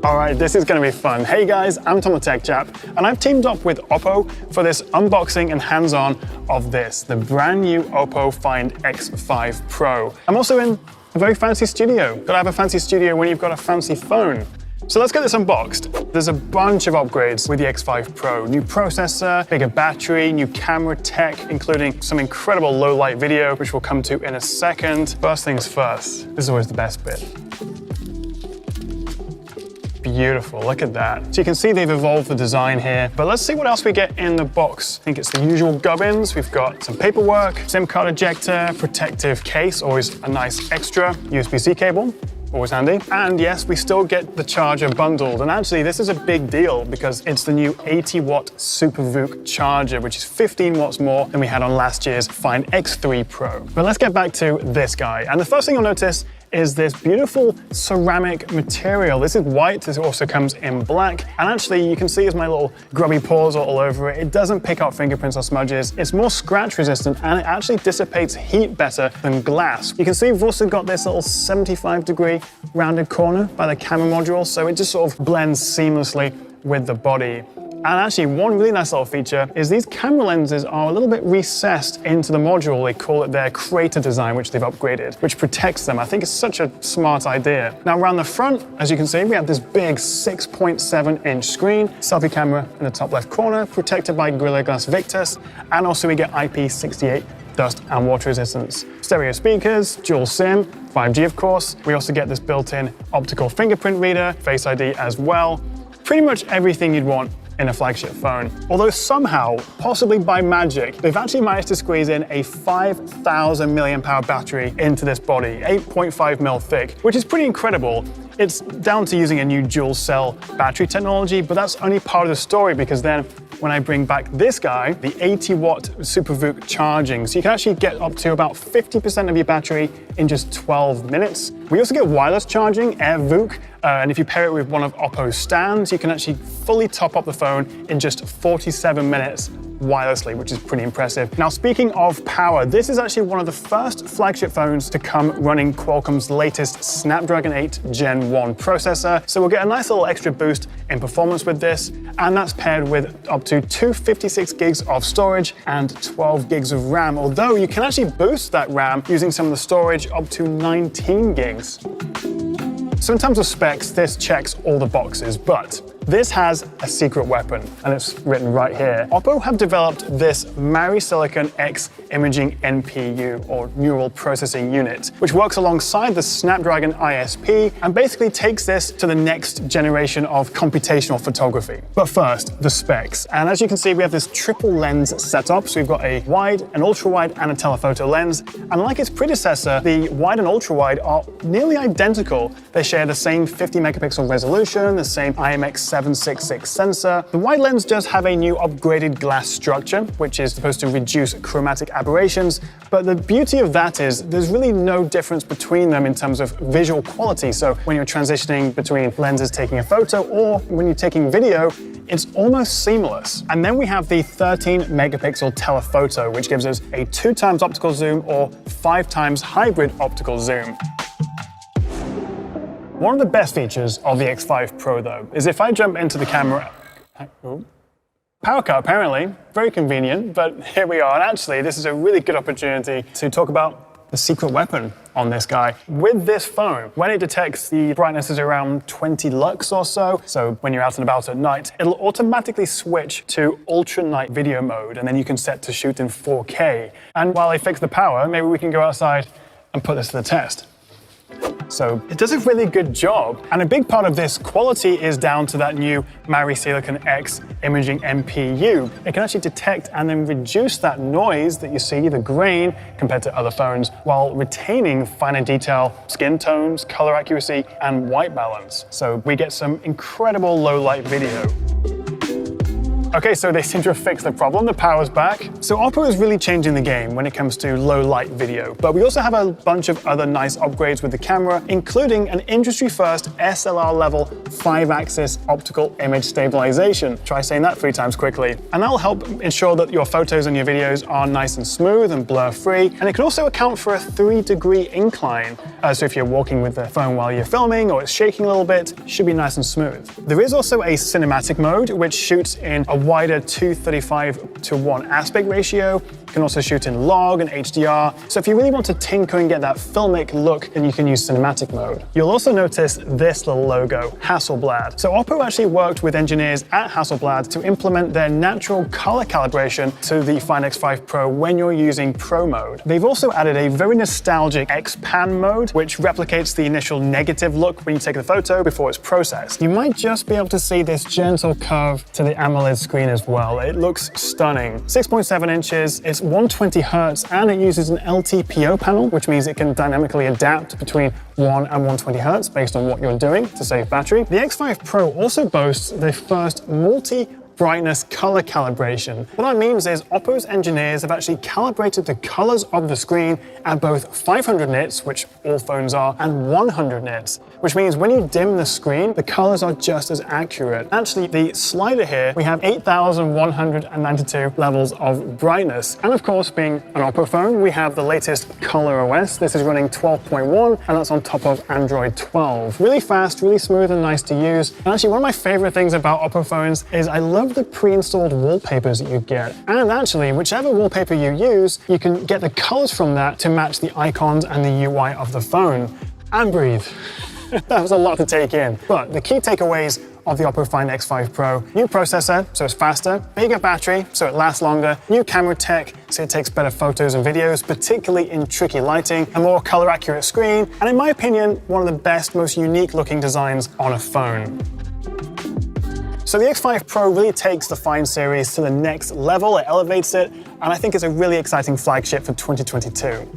All right, this is gonna be fun. Hey guys, I'm Tom the Tech Chap, and I've teamed up with OPPO for this unboxing and hands-on of this, the brand new OPPO Find X5 Pro. I'm also in a very fancy studio. Gotta have a fancy studio when you've got a fancy phone. So let's get this unboxed. There's a bunch of upgrades with the X5 Pro. New processor, bigger battery, new camera tech, including some incredible low light video, which we'll come to in a second. First things first, this is always the best bit. Beautiful, look at that. So you can see they've evolved the design here, but let's see what else we get in the box. I think it's the usual gubbins. We've got some paperwork, SIM card ejector, protective case, always a nice extra, USB-C cable, always handy. And yes, we still get the charger bundled. And actually, this is a big deal because it's the new 80-watt Super VOOC charger, which is 15 watts more than we had on last year's Find X3 Pro. But let's get back to this guy. And the first thing you'll notice is this beautiful ceramic material. This is white, this also comes in black. And actually, you can see as my little grubby paws are all over it, it doesn't pick up fingerprints or smudges. It's more scratch resistant and it actually dissipates heat better than glass. You can see we've also got this little 75-degree rounded corner by the camera module, so it just sort of blends seamlessly with the body. And actually, one really nice little feature is these camera lenses are a little bit recessed into the module. They call it their crater design, which they've upgraded, which protects them. I think it's such a smart idea. Now, around the front, as you can see, we have this big 6.7-inch screen, selfie camera in the top left corner, protected by Gorilla Glass Victus, and also we get IP68 dust and water resistance. Stereo speakers, dual SIM, 5G of course. We also get this built-in optical fingerprint reader, Face ID as well. Pretty much everything you'd want in a flagship phone. Although somehow, possibly by magic, they've actually managed to squeeze in a 5,000 milliamp-hour battery into this body, 8.5 mil thick, which is pretty incredible. It's down to using a new dual cell battery technology, but that's only part of the story because then when I bring back this guy, the 80-watt Super VOOC charging, so you can actually get up to about 50% of your battery in just 12 minutes. We also get wireless charging, Air VOOC, and if you pair it with one of OPPO's stands, you can actually fully top up the phone in just 47 minutes wirelessly, which is pretty impressive. Now, speaking of power, this is actually one of the first flagship phones to come running Qualcomm's latest Snapdragon 8 Gen 1 processor. So we'll get a nice little extra boost in performance with this, and that's paired with up to 256 gigs of storage and 12 gigs of RAM, although you can actually boost that RAM using some of the storage up to 19 gigs. So in terms of specs, this checks all the boxes, but this has a secret weapon, and it's written right here. OPPO have developed this MariSilicon X imaging NPU, or neural processing unit, which works alongside the Snapdragon ISP and basically takes this to the next generation of computational photography. But first, the specs. And as you can see, we have this triple lens setup. So we've got a wide, an ultra-wide, and a telephoto lens. And like its predecessor, the wide and ultra-wide are nearly identical. They share the same 50 megapixel resolution, the same IMX766 sensor. The wide lens does have a new upgraded glass structure, which is supposed to reduce chromatic aberrations. But the beauty of that is there's really no difference between them in terms of visual quality. So when you're transitioning between lenses taking a photo or when you're taking video, it's almost seamless. And then we have the 13 megapixel telephoto, which gives us a 2x optical zoom or 5x hybrid optical zoom. One of the best features of the X5 Pro, though, is if I jump into the camera... Power cut, apparently. Very convenient, but here we are. And actually, this is a really good opportunity to talk about the secret weapon on this guy. With this phone, when it detects the brightness is around 20 lux or so when you're out and about at night, it'll automatically switch to ultra night video mode, and then you can set to shoot in 4K. And while I fix the power, maybe we can go outside and put this to the test. So it does a really good job. And a big part of this quality is down to that new MariSilicon X imaging NPU. It can actually detect and then reduce that noise that you see, the grain, compared to other phones, while retaining finer detail, skin tones, color accuracy, and white balance. So we get some incredible low light video. Okay, so they seem to have fixed the problem. The power's back. So OPPO is really changing the game when it comes to low light video. But we also have a bunch of other nice upgrades with the camera, including an industry-first SLR level 5-axis optical image stabilization. Try saying that 3 times quickly. And that'll help ensure that your photos and your videos are nice and smooth and blur-free. And it can also account for a 3-degree incline. So if you're walking with the phone while you're filming or it's shaking a little bit, it should be nice and smooth. There is also a cinematic mode, which shoots in a wider 2:35:1 aspect ratio. You can also shoot in log and HDR. So if you really want to tinker and get that filmic look, then you can use cinematic mode. You'll also notice this little logo, Hasselblad. So OPPO actually worked with engineers at Hasselblad to implement their natural color calibration to the Find X5 Pro when you're using Pro mode. They've also added a very nostalgic X-Pan mode, which replicates the initial negative look when you take the photo before it's processed. You might just be able to see this gentle curve to the AMOLED screen as well. It looks stunning. 6.7 inches, it's 120 Hertz, and it uses an LTPO panel, which means it can dynamically adapt between 1 and 120 Hertz based on what you're doing to save battery. The X5 Pro also boasts the first multi-brightness color calibration. What that means is OPPO's engineers have actually calibrated the colors of the screen at both 500 nits, which all phones are, and 100 nits, which means when you dim the screen, the colors are just as accurate. Actually, the slider here, we have 8,192 levels of brightness. And of course, being an OPPO phone, we have the latest Color OS. This is running 12.1, and that's on top of Android 12. Really fast, really smooth, and nice to use. And actually, one of my favorite things about OPPO phones is I love the pre-installed wallpapers that you get. And actually, whichever wallpaper you use, you can get the colors from that to match the icons and the UI of the phone. And breathe. That was a lot to take in. But the key takeaways of the OPPO Find X5 Pro: new processor, so it's faster; bigger battery, so it lasts longer; new camera tech, so it takes better photos and videos, particularly in tricky lighting; a more color accurate screen; and in my opinion, one of the best, most unique looking designs on a phone. So the X5 Pro really takes the Find series to the next level. It elevates it, and I think it's a really exciting flagship for 2022.